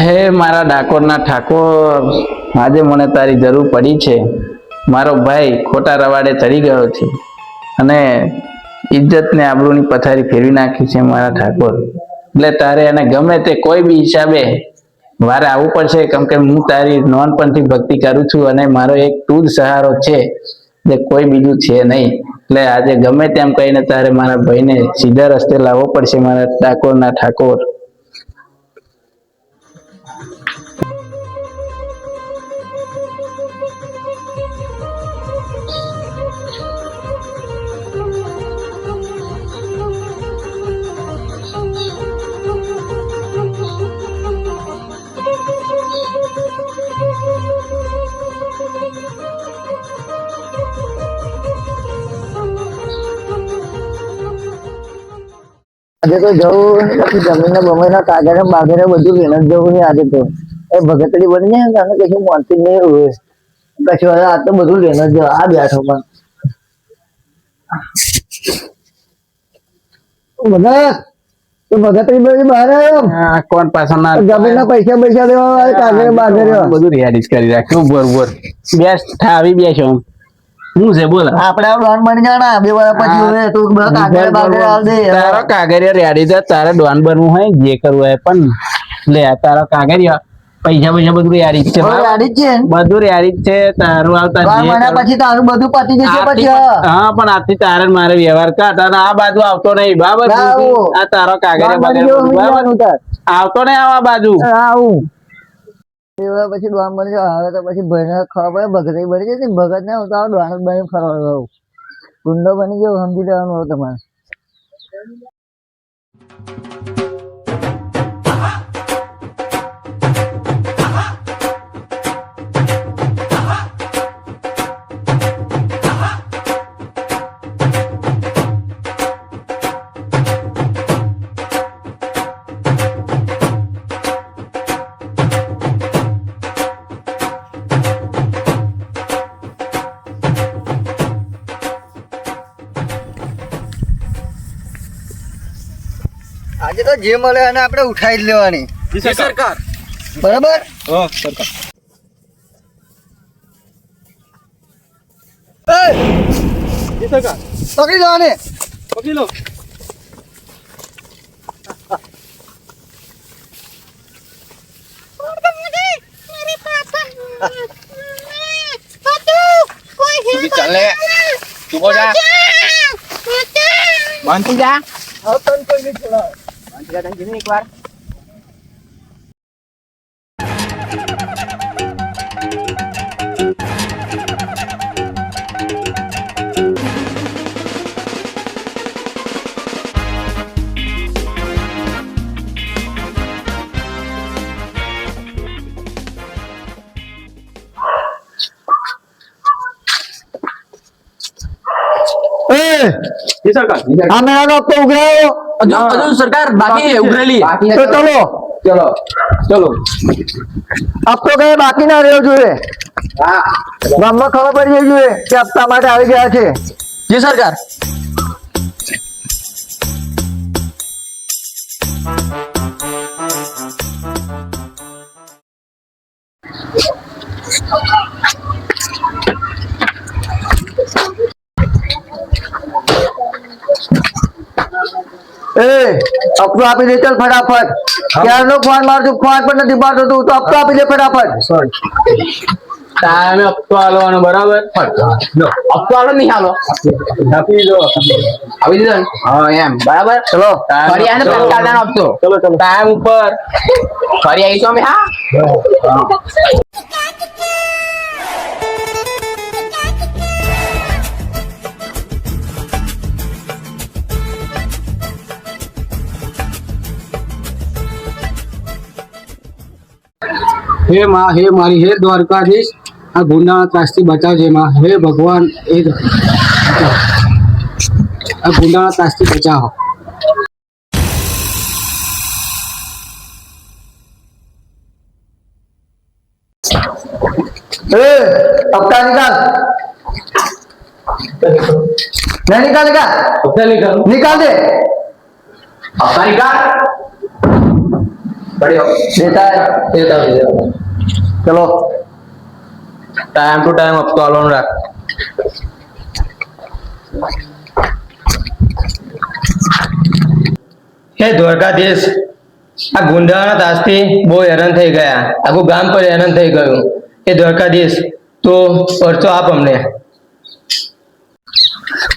હે મારા ડાકોરના ઠાકોર, આજે મને તારી જરૂર પડી છે. મારો ભાઈ ખોટા રવાડે ચડી ગયો છે અને ઇજ્જત ને આબરૂની પથારી ફેરવી નાખી છે મારા ઠાકોર. એટલે તારે એને ગમે તે કોઈ બી હિસાબે વારે આવવું પડશે, કેમ કે હું તારી નાનપણથી ભક્તિ કરું છું અને મારો એક તું જ સહારો છે, એટલે કોઈ બીજું છે નહીં. એટલે આજે ગમે તેમ કહીને તારે મારા ભાઈને સીધા રસ્તે લાવવો પડશે મારા ડાકોરના ઠાકોર. આજે તો જવું પછી જમીન બમીન કાગળ બાગેરે બધું લઈને જ જવું છે આજે તો. એ ભગતડી બની જાય ને કશું મોનથી નહીં હોય કશું. હવે આ તો બધું લઈને જ જવા આ બેઠો પણ ભગતડી બની બહાર આવ્યો. કોણ પાછળ ના જમીન ના પૈસા દેવા કાગળ બાગેરે બધું રેડી કરી રાખ્યું. બરોબર બેસ આવી બેસો. શું છે બોલ? આપડે ડોન બની જાણા 2 વર્ષ પછી તું કાગળ બાગેરે આલ દે. તારો કાગળિયા રેડી છે, તારે ડોન બનવું હોય જે કરવું હોય પણ લે તારો કાગળિયા પૈસા બધું રેડી જ છે. રેડી જ છે બધું રેડી જ છે. તારું આવતા પછી તારું બધું પતી જશે પછી. હા પણ આથી તારે મારે વ્યવહાર કાઢ અને આ બાજુ આવતો નહીં બરાબર. આ તારો કાગળિયા આવતો નહીં આ બાજુ આવું પછી ડોન બની જાવ. હવે તો પછી ભાઈને ખબર પડે ભગત બની જશે. ભગત ને હું તો ડોન જ બની ફરવા ગુંડો બની ગયો સમજી લેવાનું હોય તમારે. આજે તો જે મળે અને આપણે ઉઠાઈ જ લેવાની સરકાર. બરાબર. સરકાર પકડી લો ને. પકડી લો. ચાલે તું બોલા માનતી જા. કોઈ નહીં છોડાવે. એક વાર सरकार बाकी है उगरेली तो चलो चलो चलो अब तो कहीं बाकी ना રહ્યો જોઈએ. ગામમાં ખબર પડી જોઈએ કે હપ્તા માટે આવી ગયા છે. जी सरकार. હપ્તો આપી દે ચાલ ફટાફટ. ક્યારનો ફોન મારજો ફોન પણ નથી પાડતો તું તો હપ્તો આપી દે ફટાફટ. તારે હપ્તો આલવાનો બરાબર. હપ્તો આલો નહીં આલો આપી દો. આવી દીધો હા એમ બરાબર. ચલો ફરી આને પંચાયતનો હપ્તો. ચલો ચલો ટાઈમ ઉપર ફરી આવીશું અમે. હા हे माँ हे मारी हे द्वारकाधीश आ गुंडा त्रासથી બચાવજે माँ हे भगवान आ गुंडा त्रासથી બચાવો. हफ्ता निकाल नहीं निकालेगा हफ्ता निकाल निकाल दे हफ्ता निकाल દેતા ચલો ટાઈમ ટુ ટાઈમ હપ્તો આલવાનું રાખ. હે દ્વારકાધીશ, આ ગુંડાના દાસથી બહુ હેરાન થઈ ગયા, આખું ગામ પર હેરાન થઈ ગયું. એ દ્વારકાધીશ તો પરચો આપ અમને.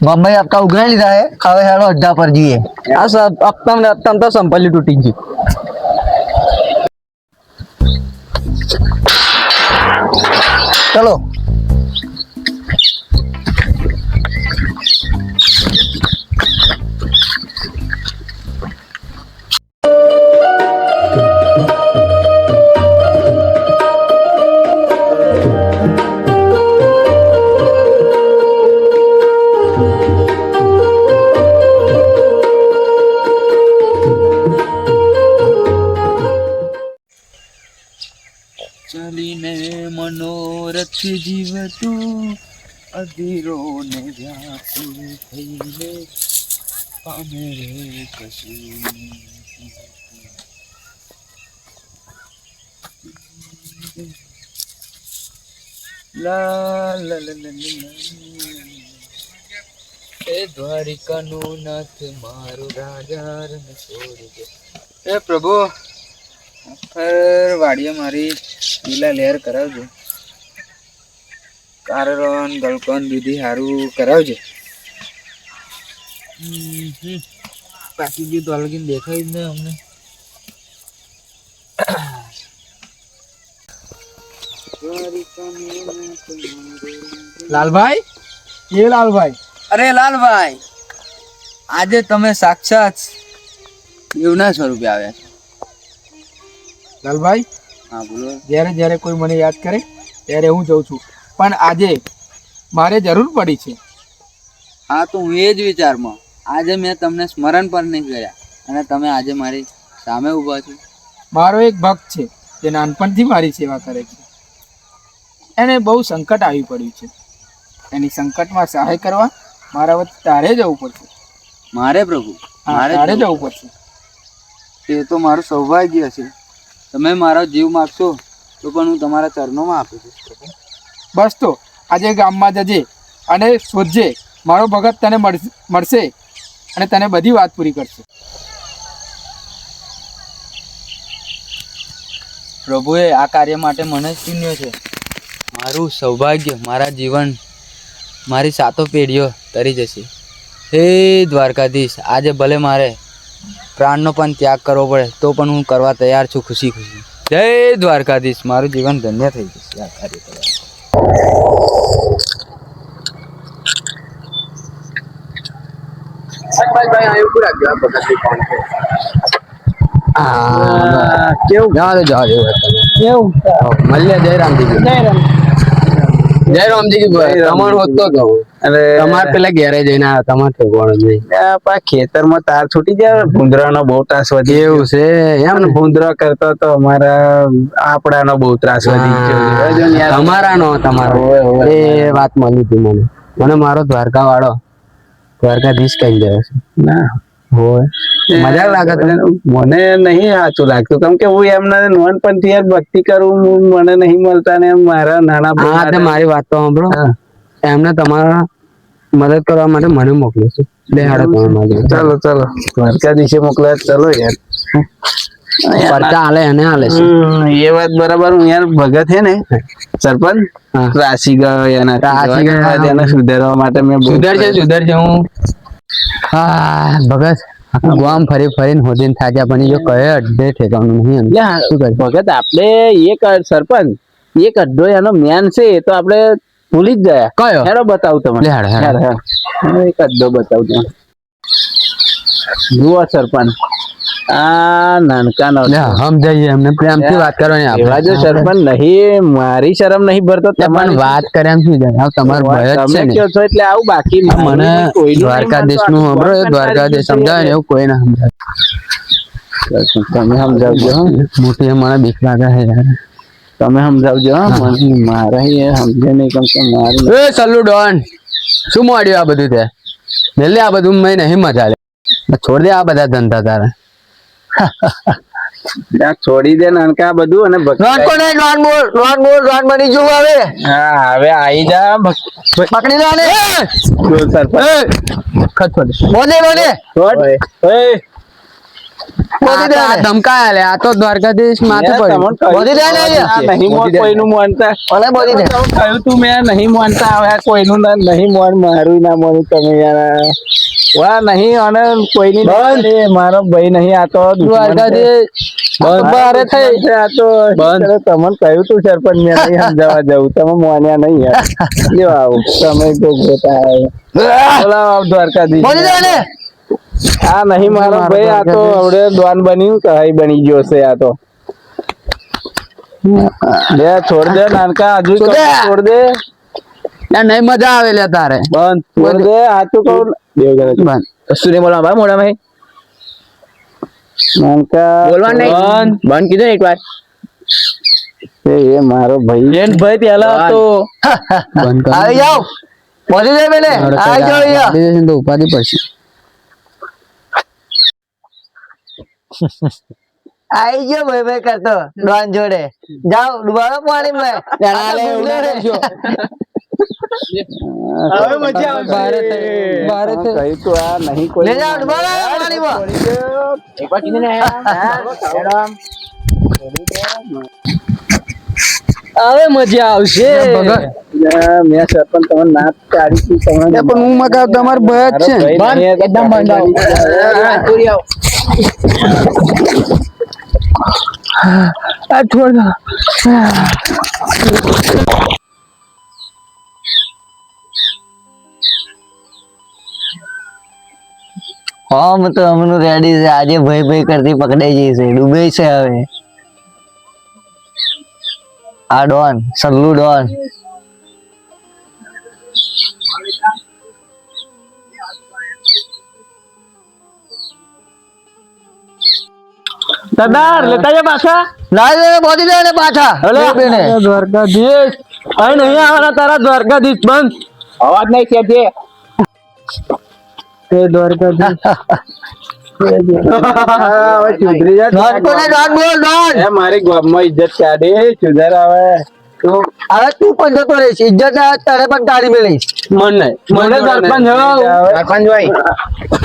મમ્મી હપ્તા ઉઘરાઈ લીધા હે, હવે હેડો અડ્ડા પર જઈએ. આ હપ્તા તો સંપલી તૂટી ગઈ. ચલો ચાલીને મનોરથ જીવતું અધીરો ને વ્યાસી થઈને પામે રે કશું. લા લા લા લા લા. એ દ્વારિકાનું નાથ મારું રાજા રન છોડ દે. એ પ્રભુ વાડીએ મારી લીલા લહેર કરાવજો. કારરોન ગલકોન દૂધી હારું કરાવજો. બાકી ગયું તો અલગીને દેખાય જ ને અમને. લાલભાઈ, એ લાલભાઈ, અરે લાલભાઈ, આજે તમે સાક્ષાત દેવના સ્વરૂપે આવ્યા છો. લાલભાઈ, હા બોલો. જ્યારે જ્યારે કોઈ મને યાદ કરે ત્યારે હું જઉં છું, પણ આજે મારે જરૂર પડી છે. હા તો હું એ જ વિચારમાં આજે મેં તમને સ્મરણ પણ નહીં કર્યા અને તમે આજે મારી સામે ઊભા છો. મારો એક ભક્ત છે જે નાનપણથી મારી સેવા કરે છે. એને બહુ સંકટ આવી પડ્યું છે. એની સંકટમાં સહાય કરવા મારા વચ્ચે તારે જવું પડશે. મારે પ્રભુ, હા, મારે તારે જવું પડશે. એ તો મારું સૌભાગ્ય હશે. તમે મારો જીવ માગશો તો પણ હું તમારા ચરણોમાં આપી દઈશ પ્રભુ. બસ તો આજે ગામમાં જજે અને શોધજે. મારો ભગત તને મળશે અને તને બધી વાત પૂરી કરશે. પ્રભુએ આ કાર્ય માટે મને જ ચૂન્યો છે. મારું સૌભાગ્ય, મારા જીવન, મારી સાતો પેઢીઓ તરી જશે. હે દ્વારકાધીશ, આજે ભલે મારે પ્રાણનો પણ ત્યાગ કરવો પડે તો પણ હું કરવા તૈયાર છું, ખુશી ખુશી. જય દ્વારકાધીશ, મારું જીવન ધન્ય થઈ જશે આ કાર્ય કરવા. કેવું જવા દેવું કેવું મળીએ જયરામજી. જયરામજી તમારું હોતો તો તમારે પેલા ઘેરે જઈને આવ્યા, તમારે ઠેકવાનું નહીં. ખેતરમાં તાર છૂટી જાય, ભૂંદરાનો બહુ ત્રાસ વધી એવું છે એમ ને? ભૂંદરા કરતો તો અમારા આપડાનો બહુ ત્રાસ વધી ગયો. તમારાનો તમારો એ વાત મળી હતી મને. મને મારો દ્વારકા વાળો દ્વારકાધીશ કહી ગયો છે. ના હોય મજાક લાગે તમને? મને નહીં સાચું લાગતું, કેમ કે હું એમના નાનપણથી યાર ભક્તિ કરું, મને નહીં મળતા ને મારા નાના હા તે મારી વાત તો સાંભળો. એમને તમારા મદદ કરવા માટે મને મોકલ્યો છે. બે હાડો તમે માગી ચાલો ચાલો દ્વારકાધીશે મોકલ્યા, ચલો યાર. પરચા હાલે એને હાલે છે. એ વાત બરાબર. હું યાર ભગત હે ને સરપંચ રાશી ગયો એને સુધારવા માટે મેં સુધરશે હું. હા ભગત ગામ ફરી ફરીને હોદીને થાક્યા પણ એ કયો અડધે ઠેકાણું નહીં. શું કરે ભગત, આપણે એક સરપંચ એક અડધો એનો મેન છે એ તો આપણે ભૂલી જ ગયા. કયો હેડો બતાવું તમને. એક અડધો બતાવું તમને. જુઓ સરપંચ, આ નાનકાનો સમજાઈએ એમને પ્રેમથી વાત કરવાની. એવા જો સરપંચ નહીં, મારી શરમ નહીં ભરતો તમારી વાત કરે એમ શું જાય? તમારો ભય જ છે ને એટલે આવું. બાકી મને દ્વારકાધીશ નું સાંભળો, એ દ્વારકાધીશ સમજાવે ને એવું કોઈ ના સમજાવે. તમે સમજાવજો. મોટી મને બીક લાગે છે યાર. તમે સમજાવજો. મારા સમજે નહીં, કેમ કે મારું એ સલ્લુ ડોન શું મળ્યું આ બધું? તે મેલે આ બધું મેં નહીં મજા લે. છોડ દે આ બધા ધંધા તારા. ત્યાં છોડી દે નાનકા આ બધું અને ડોન કોને ડોન બોલ ડોન બની જવું હવે હા હવે આવી જા પકડી લો ને સરપંચ બોલે બોલે છોડ. ઓય. બોલી દે ને. ધમકાયા લે આ તો દ્વારકાધીશ માથે મેં પડ્યું તમને કહ્યું બોલી દે ને આ નહીં મોન કોઈનું માનતા ઓલે બોલી દે તમને કહ્યું તું મેં નહીં માનતા હવે કોઈનું નહીં મોન મારું ના મોનું તમે યાર વાહ નહીં અને કોઈની નહીં. મારો ભાઈ નહીં આ તો દુશ્મન છે. બારે થઈ છે આ તો તમને કહ્યું તું સરપંચ મેં નહીં સમજાવવા જવું તમે માન્યા નહીં યાર લ્યો આવું તમે તો ગોતા બોલાવો દ્વારકાધીશ બોલી દે ને આ નહીં મારો ભાઈ આ તો હવે દ્વાન બન્યું કહાઈ બની ગયો છે આ તો લે છોડ દે નાનકા હજુ છોડ દે. છોડ દે નહીં મજા આવે લે તારે બંધ છોડ દે સાચું કહું બંધ કશું નહીં બોલવા મોડા ભાઈ નાનકા બોલવા નહીં. બંધ. બંધ કીધું એક વાર એ મારો ભાઈ ભાઈ પેલા તો બંધ કર આવી જાઓ બોલી દે પેલે આવી જાઓ અહીંયા તો ઉપાધિ પડશે આવી ગયો ભાઈ ભાઈ કરતો ડોન જોડે જાઓ ડુબાડો પાણી માં હવે મજા આવશે બારે થઈ. કહ્યું તું આ નહીં કોઈ લે જાઓ ડુબાડો પાણીમાં એકવાર કીધું ને હવે મજા આવશે મેં સરપંચ તમે નાચ ચાડી હતી તમે પણ હું મગાવ તમારો ભય જ છે એકદમ બંધ આવો આ છોડ દો. હા તો હમણાં રેડી છે આજે ભાઈ ભાઈ કરતી પકડાઈ જઈશે ડૂબે છે હવે આ ડોન સલ્લુ ડોન સરદાર લેતા જા પાછા ના લે બોલી દે ને પાછા દ્વારકાધીશ અહીં નહીં આવવાના તારા દ્વારકાધીશ બંધ અવાજ નહીં કેજે એ દ્વારકાધીશ સુધરી જા ડોન કોને ડોન બોલ ડોન એ મારી ગામમાં ઇજ્જત કાઢે સુધર આવે હવે તું પણ જતો રહીશ ઇજ્જત તારે પણ કાઢી મેળીશ મન નહીં મને સરપંચ સરપંચ ભાઈ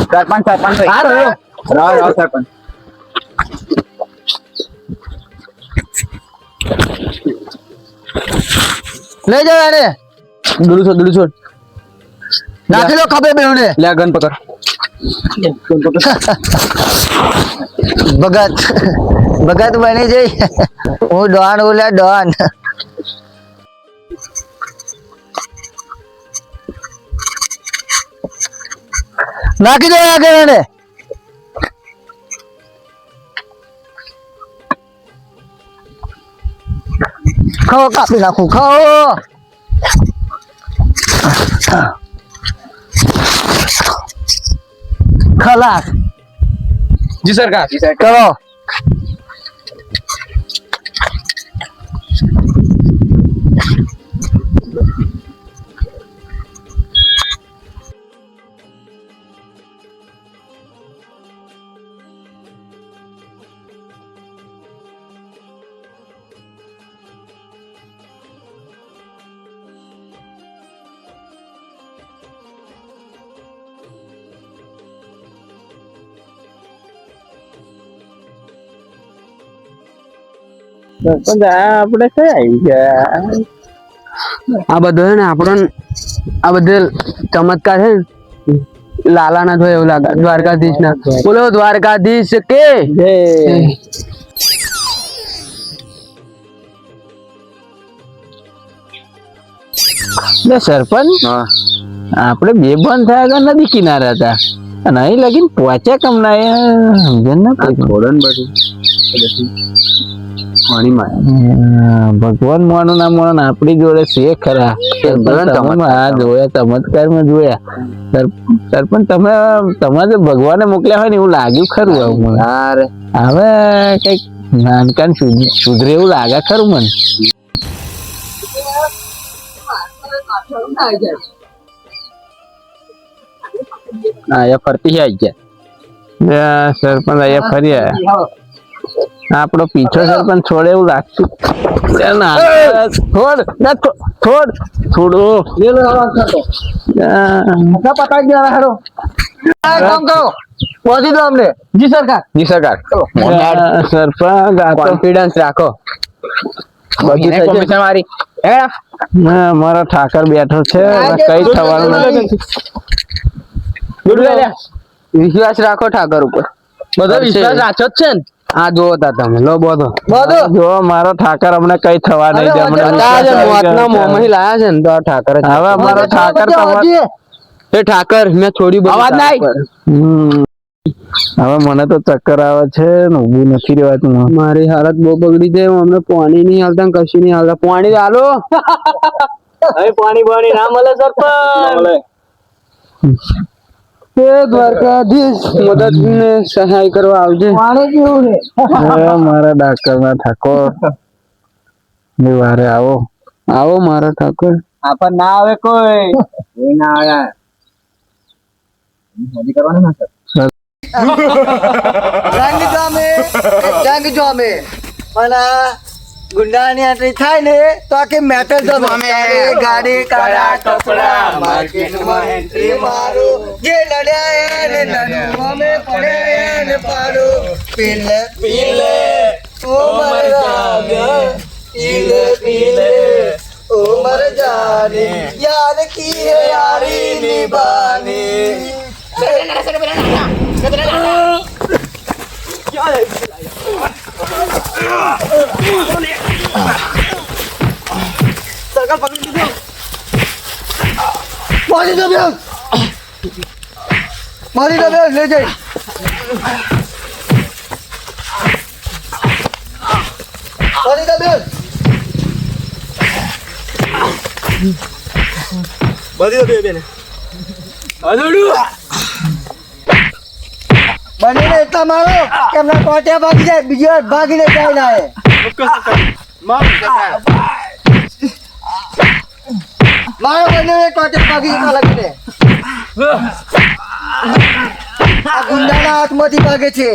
સરપંચ ભાઈ હા રાવ સરપંચ લઈ જાવ એને દૂર છોડ નાખી દો ખબર બેવને લે ગન પકડ ભગત ભગત બની જઈ હું ડોન બોલ્યા ડોન નાખી દો આગળ એને ખાઓ કાપી નાખું ખાઓ ખલાસ જી સરકાર કરો સરપંચ આપણે કઈ આવી ગયા આ બધો છે ને આપણો આ બધે ચમત્કાર છે ને લાલા ના થયો એવું લાગે દ્વારકાધીશ ના બોલો દ્વારકાધીશ કે સરપંચ આપણે બે બંધ થયા હતા નદી કિનારે હતા અને અહીં લગીને પહોંચ્યા કમ ના સમજણ ના થોડન બધું ભગવાન મોનું ના મોન આપણી જોડે છે ખરા આ જોયા ચમત્કાર માં જોયા સરપંચ તમે જે ભગવાને મોકલ્યા હોય ને એવું લાગ્યું ખરું હવે કઈક નાનકાન સુધરે એવું લાગે ખરું મને અહીંયા ફરતી આવી ગયા સરપંચ અહીંયા ફરી આવ્યા આપણો પીછો સરપંચ છોડે એવું લાગતું લે ના છોડ ના છોડ થોડું પકડી ગયા હેડો કામ કરો પહોંચી દો અમને જી સરકાર સરપંચ આ તો કોન્ફિડન્સ રાખો મારી ના, મારો ઠાકર બેઠો છે કઈ થવાનું નથી વિશ્વાસ રાખો ઠાકર ઉપર બધો વિશ્વાસ રાખો જ છે ને આ જોવો તા તમે લો બધો જો મારો ઠાકર અમને કઈ થવા નહીં દે અમને વિશ્વાસ આવી ગયો છે. મોમહી લાયા છે ને તો આ ઠાકર જ છે. હવે મારો ઠાકર એ ઠાકર મેં છોડી અવાજ હવે મને તો ચક્કર આવે છે ને ઊભું નથી રહેવાતું મારી હાલત બહુ બગડી છે અમને પાણી નહીં હાલતા ને કશું નહીં હાલતા પાણી હાલો પાણી ના મળે સરપંચ એ દ્વારકાધીશ મદદ ને સહાય કરવા આવજે પાણી કેવું છે મારા ડાકર ના ઠાકોર ને વારે આવો આવો મારા ઠાકોર આપણ ના આવે કોઈ ના આવ્યા જંગ જોમે મને ગુંડાની એન્ટ્રી થાય ને તો આખી મેટર જોમે ગાડી કાળા કપડા માર્કેટમાં એન્ટ્રી મારો જે લડ્યા એને લડ્યું અમે પડ્યા એને પાડો પીલે પીલે ઓ મર જાને પીલે પીલે ઓ મર જાને યાર કી હે यारी निभानी मारी दो बेल ले जाए मारी दो बेल બનીને એટલા મારો કે એમના ટોટિયા ભાગી જાય બીજી વાર ભાગીને જાય ના એ મારો બનીને ટોટિયા ભાગી ગયો લાગીને આ ગુંડાના હાથમાંથી ભાગે છે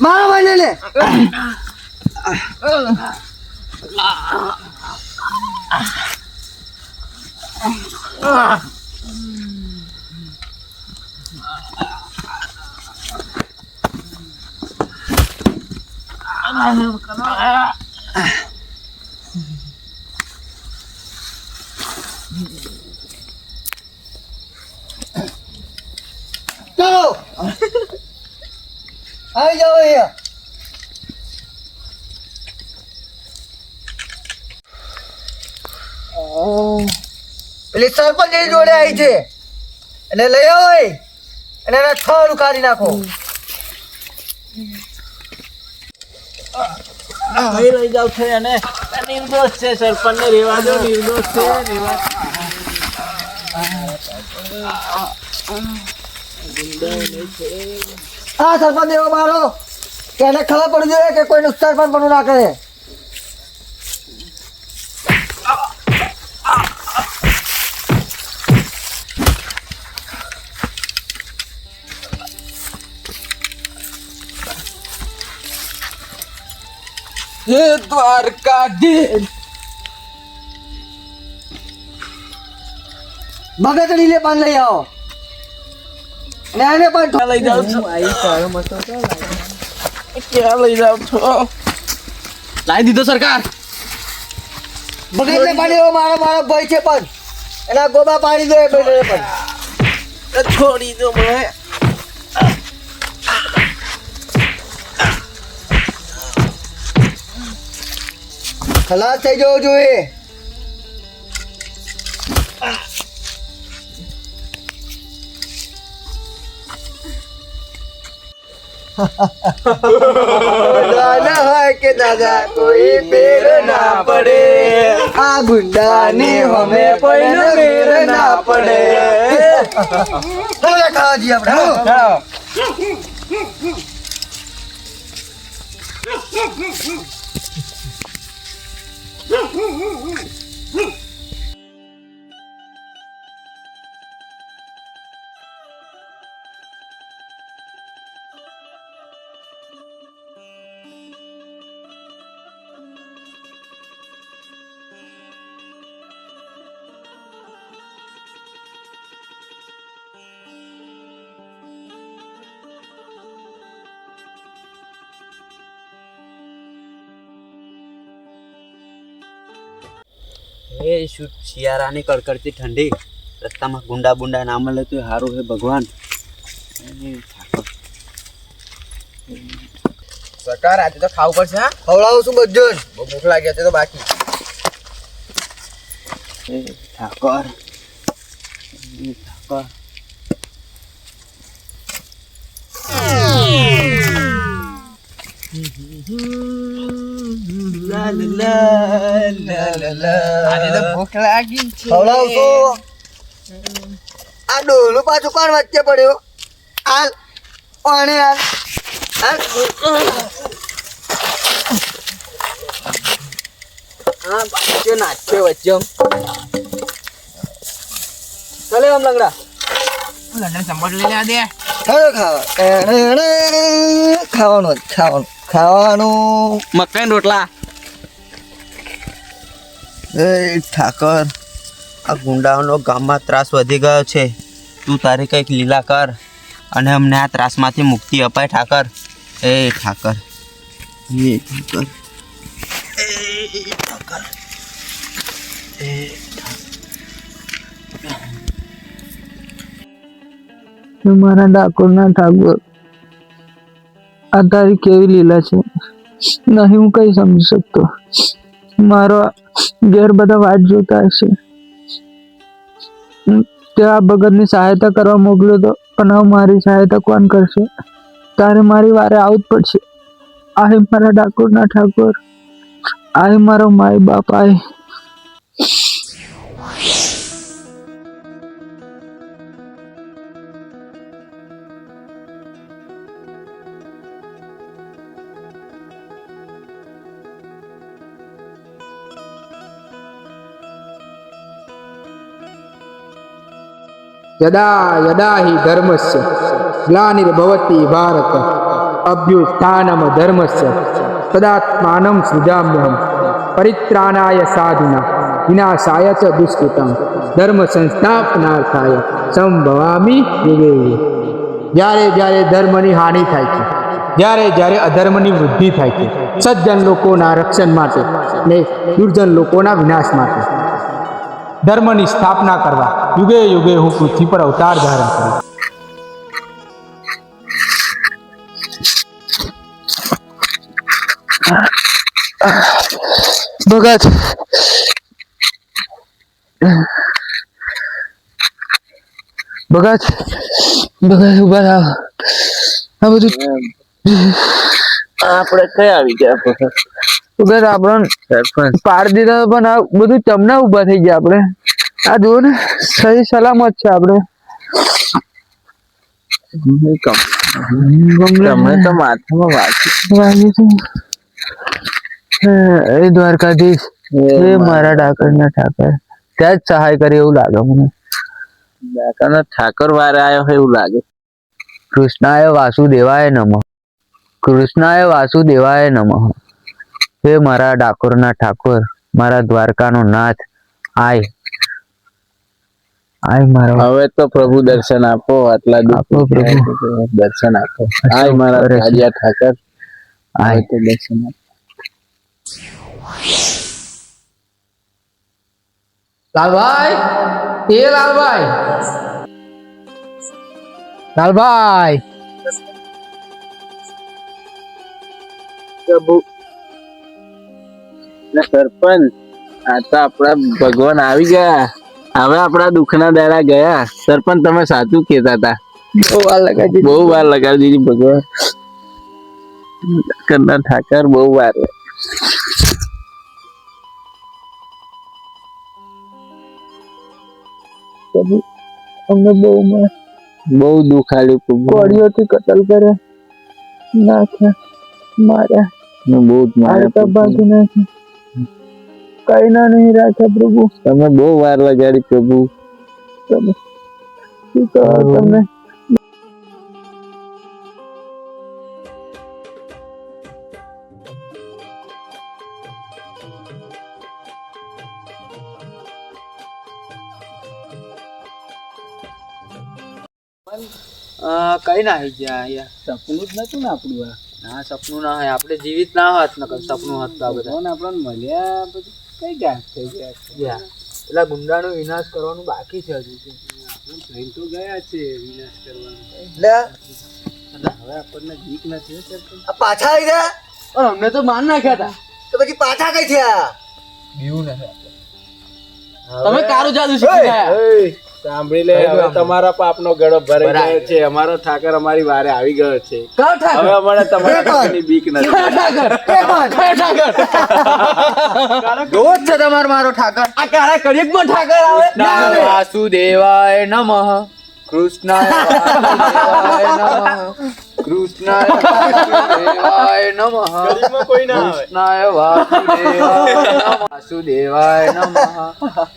મારો બનીને ચલો આવી જાઓ અહીંયા પેલી સરપંચ એની જોડે આવી છે એને લઈ આવો અને એના થોડું કાઢી નાખો લઈ જાવ છે અને નિર્દોષ છે સરપંચ ને રેવા દો નિર્દોષ છે રેવા હા સરપંચ એવો મારો કે એને ખબર પડવી જોઈએ કે કોઈ સરપંચ પણ ના કરે હે દ્વારકાધીશ મગજડી લે પણ લઈ આવો અને એને પણ લઈ જાવ છો ક્યાં લઈ જાવ છો લાવી દીધો સરકાર મગજને પાણી એવો મારો ભાઈ છે પણ એના ગોબા પાડી દો એ બેટરે પણ છોડી દો મને ખલાસ થઈ જવો જોઈએ ના હોય કે દાદા કોઈ પેર ના પડે, આ ગુંડાની હમે કોઈનો મેર ના પડે. હવે ખાવા જઈએ આપણે, હો. એ શિયાળાની કડકડતી ઠંડી, રસ્તામાં ગુંડા બુંડા ના મળે તો સારું હે ભગવાન. સરકાર આજે તો ખાવું પડશે. હા, ખવડાવું છું બધું. બહુ ભૂખ લાગી હતી તો બાકી. ઠાકોર ઠાકોર આજે તો ભૂખ લાગી છે. ખવડાવું છું. આ ડોલું પાછું કોણ વચ્ચે પડ્યો? હાલ પાણી હાલ. હાલ. હા, પાછો નાચે વચ્ચે. ચાલે આમ લંગડા. લંગડા સંભાળ લઈ લે દે. ખાઓ ખાવા. ખાવાનું ખાવાનું ખાવાનું. મકાઈ રોટલા. એ ઠાકર, આ ગુંડાઓનો ગામમાં ત્રાસ વધી ગયો છે. તું તારી કંઈક લીલા કર અને અમને આ ત્રાસમાંથી મુક્તિ અપાય ઠાકર. એ ઠાકર, એ ઠાકર, એ ઠાકર, એ મારા ડાકોરના ઠાકોર, આ તારી કેવી લીલા છે, નહીં હું કઈ સમજી શકતો. મારો ઘેર બધા વાટ જોતા હશે. તે આ ભગતની સહાયતા કરવા મોકલ્યો તો, પણ હવે મારી સહાયતા કોણ કરશે? તારે મારી વારે આવું જ પડશે. આય મારા ડાકોરના ઠાકોર, આય મારો માય બાપ, આય. यदा यदा हि धर्मस्य ग्लानिर्भवति भारत अभ्युत्थानं धर्मस्य तदात्मानं सृजाम्यहं परित्राणाय साधुना विनाशाय च दुष्कृतं धर्म संस्थापनार्थाय संभवामि युगे युगे. જ્યારે જ્યારે ધર્મની હાનિ થાય છે, જ્યારે જ્યારે અધર્મની વૃદ્ધિ થાય છે, સજ્જન લોકોના રક્ષણ માટે ને દુર્જન લોકોના વિનાશ માટે ધર્મની સ્થાપના કરવા યુગે યુગે હું પૃથ્વી પર અવતાર ધારણ કરું. ભગત, ભગત, ભગત ઉભા થાવ. આ બધું આપણે કઈ આવી ગયા ભગત? આપણને પાડી દીધા, પણ આ બધું તમને ઉભા થઈ ગયા. આપણે આ જુઓ ને, સહી સલામત છે. આપણે તમે તો માથામાં વાગ્યું. એ દ્વારકાધીશ, એ મારા ડાકરના ઠાકર, ત્યાં જ સહાય કરી એવું લાગે મને. ડાકરના ઠાકર વારે આવ્યો હોય એવું લાગે. કૃષ્ણાય વાસુદેવાય નમઃ, કૃષ્ણાય વાસુદેવાય નમઃ. હે મારા ડાકોરના ઠાકોર, મારા દ્વારકાનો નાથ, આય આય મારો. હવે તો પ્રભુ દર્શન આપો. આટલા આપો પ્રભુ, દર્શન આપો. આય મારા રાજા ઠાકર, આય તો દર્શન આપો. લાલભાઈ, એ લાલભાઈ, લાલભાઈ. પ્રભુ સરપંચ, આ તો આપણા ભગવાન આવી ગયા. હવે આપણા દુઃખના દાડા ગયા. સરપંચ, તમે સાચું કહેતા હતા. બહુ વાર લગાડી બહુ વાર લગાડી દીધી ભગવાન. કરનાર ઠાકર બહુ વાર અમને બહુ દુઃખ આવ્યું કોળીઓથી કતલ કરે નાખ્યા માર્યા બહુ જ માર્યા બાજુ નાખ્યા કઈ ના નહીં રાખ્યા પ્રભુ તમે બહુ વાર લગાડી પ્રભુ તમે શું કહો તમને કઈ ના આવી ગયા યાર સપનું જ નતું ને આપણું આ ના સપનું ના હોય આપણે જીવિત ના હોત નકર સપનું હોત તો આ બધા ફોન આપણને મળ્યા પછી કઈ ગાંઠ થઈ ગયા પેલા ગુંડાનો વિનાશ કરવાનું બાકી છે હજુ આપણે તો ગયા છે વિનાશ કરવાનો લે હવે આપણને બીક નથી આ પાછા આવી ગયા પણ અમને તો માર નાખ્યા હતા તો પછી પાછા કઈ થયા બીવું નથી તમે કારું જાદુ શીખી ગયા સાંભળી લે હવે તમારા પાપનો ગળો ભરાઈ ગયો છે અમારો ઠાકર અમારી વારે આવી ગયો છે કયો ઠાકર? હવે અમારે તમારા ઠાકરની બીક નથી કયો ઠાકર રોજ છે તમારો મારો ઠાકર આ કાળા કળિયુગમાં ઠાકર આવે ના આવે વાસુદેવાય નમઃ કૃષ્ણાય વાસુદેવાય નમઃ કૃષ્ણાય વાસુદેવાય નમઃ કોઈ ના આવે કૃષ્ણાય વાસુદેવાય નમઃ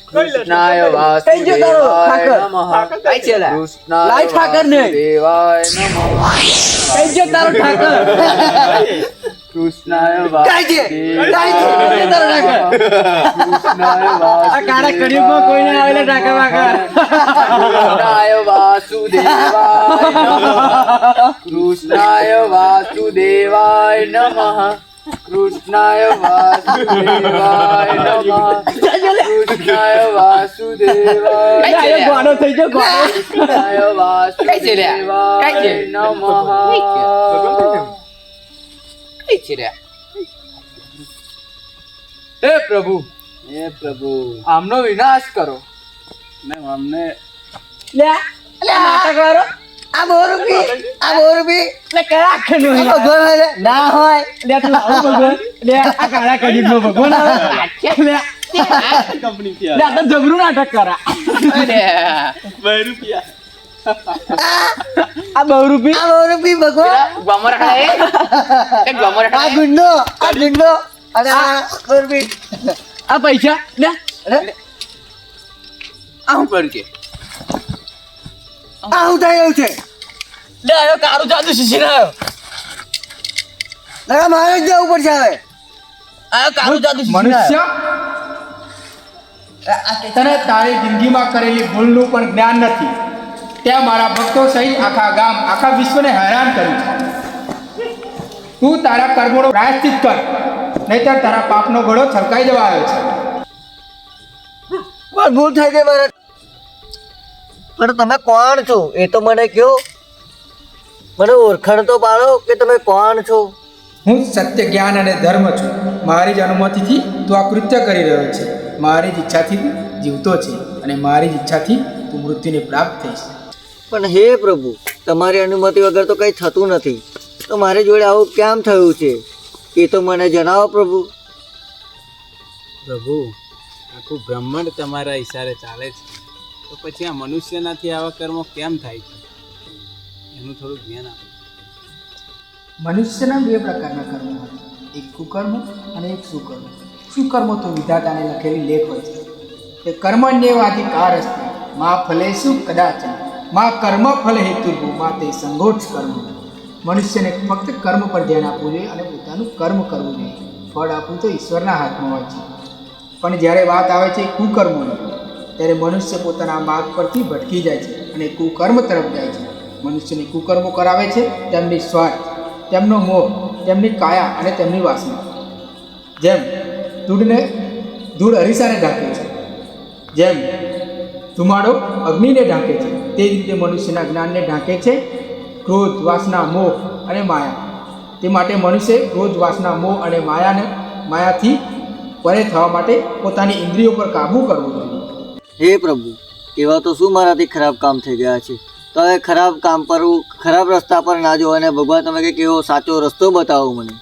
કૃષ્ણાય વાસુદેવાય નમઃ કઈ છે લા કૃષ્ણાય વાસુદેવાય નમઃ કઈ છે તારો ઠાકર કૃષ્ણાય વાસુદેવાય કૃષ્ણાય આ કાળા કળિયુગમાં કોઈ ના આવેલા ઠાકર વાકર કૃષ્ણાય વાસુદેવાય નમઃ કૃષ્ણાય વાસુદેવાય નમઃ કૃષ્ણાય વાસુદેવાય નમઃ કૃષ્ણાય વાસુદેવાય ગોડો થઈ ગયો કૃષ્ણાય વાસુદેવાય નમઃ કઈ છે રે હે પ્રભુ આમનો વિનાશ કરો ને અમને લે નાટક વાળો આ બોરબી એટલે કયા આખેનું ભગવાન હોય લે? ના હોય લે તું આવું ભગવાન લે આ કાળા કળિયુગનો ભગવાન આવે લે કંપની થી લે આ તો જબરું નાટક કરા આ બહુરૂપી આ બોરબી ભગવાન આ ગુંડો અને આ બોરબી આ પૈસા લે આ હું કરું કે આ હું થઈ ગયું છે લે આયો કારું જાદુ શીશી આયો લગા મારે જ જવું પડશે હવે આયો કારું જાદુ શીશી મનુષ્ય તને તારી જિંદગીમાં કરેલી ભૂલનું પણ જ્ઞાન નથી ત્યાં મારા ભક્તો સહિત આખા ગામ આખા વિશ્વને હેરાન કર્યું છે તું તારા કર્મોનો પ્રાયશ્ચિત કર નહીંતર તારા પાપનો ઘડો છલકાઈ જવા આવ્યો છે પણ ભૂલ થઈ ગઈ મારે પણ તમે કોણ છો એ તો મને કહો મને ઓળખાણ તો પાડો કે તમે કોણ છો હું સત્ય જ્ઞાન અને ધર્મ છું મારી જ અનુમતિથી તું આ કૃત્ય કરી રહ્યો છે મારી જ ઈચ્છાથી તું જીવતો છે અને મારી જ ઈચ્છાથી તું મૃત્યુને પ્રાપ્ત થઈશ પણ હે પ્રભુ તમારી અનુમતિ વગર તો કંઈ થતું નથી તો મારી જોડે આવું કેમ થયું છે એ તો મને જણાવો પ્રભુ પ્રભુ આખું બ્રહ્માંડ તમારા ઈશારે ચાલે છે તો પછી આ મનુષ્યનાથી આવા કર્મો કેમ થાય છે એનું થોડું જ્ઞાન આપો મનુષ્યના બે પ્રકારના કર્મો હોય છે એક કુકર્મ અને એક સુકર્મ સુકર્મો તો વિધાતાને લખેલી લેખ હોય છે તે કર્મણ્યેવાધિકાર અસ્તિ મા ફલેષુ કદાચન મા કર્મ ફલ હેતુ મા તે સંઘોષ કર્મ મનુષ્યને ફક્ત કર્મ પર ધ્યાન આપવું જોઈએ અને પોતાનું કર્મ કરવું જોઈએ ફળ આપવું તો ઈશ્વરના હાથમાં હોય છે પણ જ્યારે વાત આવે છે કુકર્મોની ત્યારે મનુષ્ય પોતાના માર્ગ પરથી ભટકી જાય છે અને કુકર્મ તરફ જાય છે મનુષ્યને કુકર્મો કરાવે છે તેમની સ્વાર્થ તેમનો મોહ તેમની કાયા અને તેમની વાસના જેમ ધૂળ અરીસાને ઢાંકે છે જેમ ધુમાડો અગ્નિને ઢાંકે છે તે જ રીતે મનુષ્યના જ્ઞાનને ઢાંકે છે ક્રોધ વાસના મોહ અને માયા તે માટે મનુષ્ય ક્રોધ વાસના મોહ અને માયાથી પરે થવા માટે પોતાની ઇન્દ્રિયો પર કાબૂ કરવો જોઈએ હે પ્રભુ એવા તો શું મારાથી ખરાબ કામ થઈ ગયા છે તો હવે ખરાબ કામ પર ખરાબ રસ્તા પર ના જવો અને ભગવાન તમે કંઈક એવો સાચો રસ્તો બતાવો મને.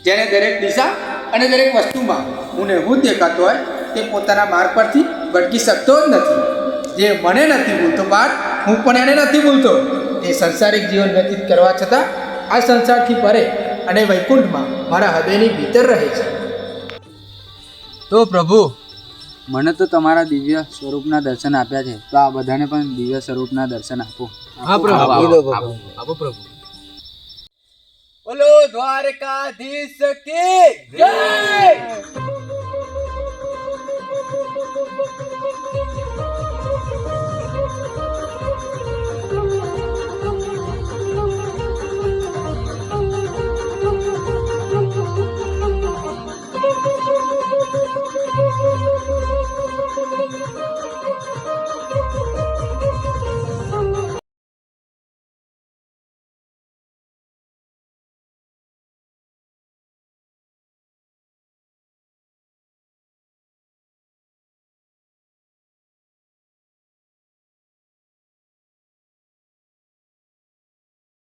જેને દરેક દિશા અને દરેક વસ્તુમાં હું ને હું દેખાતો હોય તે પોતાના માર્ગ પરથી ભટકી શકતો જ નથી. જે મને નથી ભૂલતો પાર હું પણ એને નથી ભૂલતો. એ સંસારિક જીવન વ્યતીત કરવા છતાં આ સંસારથી પરે અને વૈકુંઠમાં મારા હૃદયની ભીતર રહે છે. તો પ્રભુ મને તો તમારા દિવ્ય સ્વરૂપના દર્શન આપ્યા છે, તો આ બધાને પણ દિવ્ય સ્વરૂપના દર્શન આપો. હા પ્રભુ, આપી દો પ્રભુ. આપો પ્રભુ. બોલો દ્વારકાધીશ કી જય.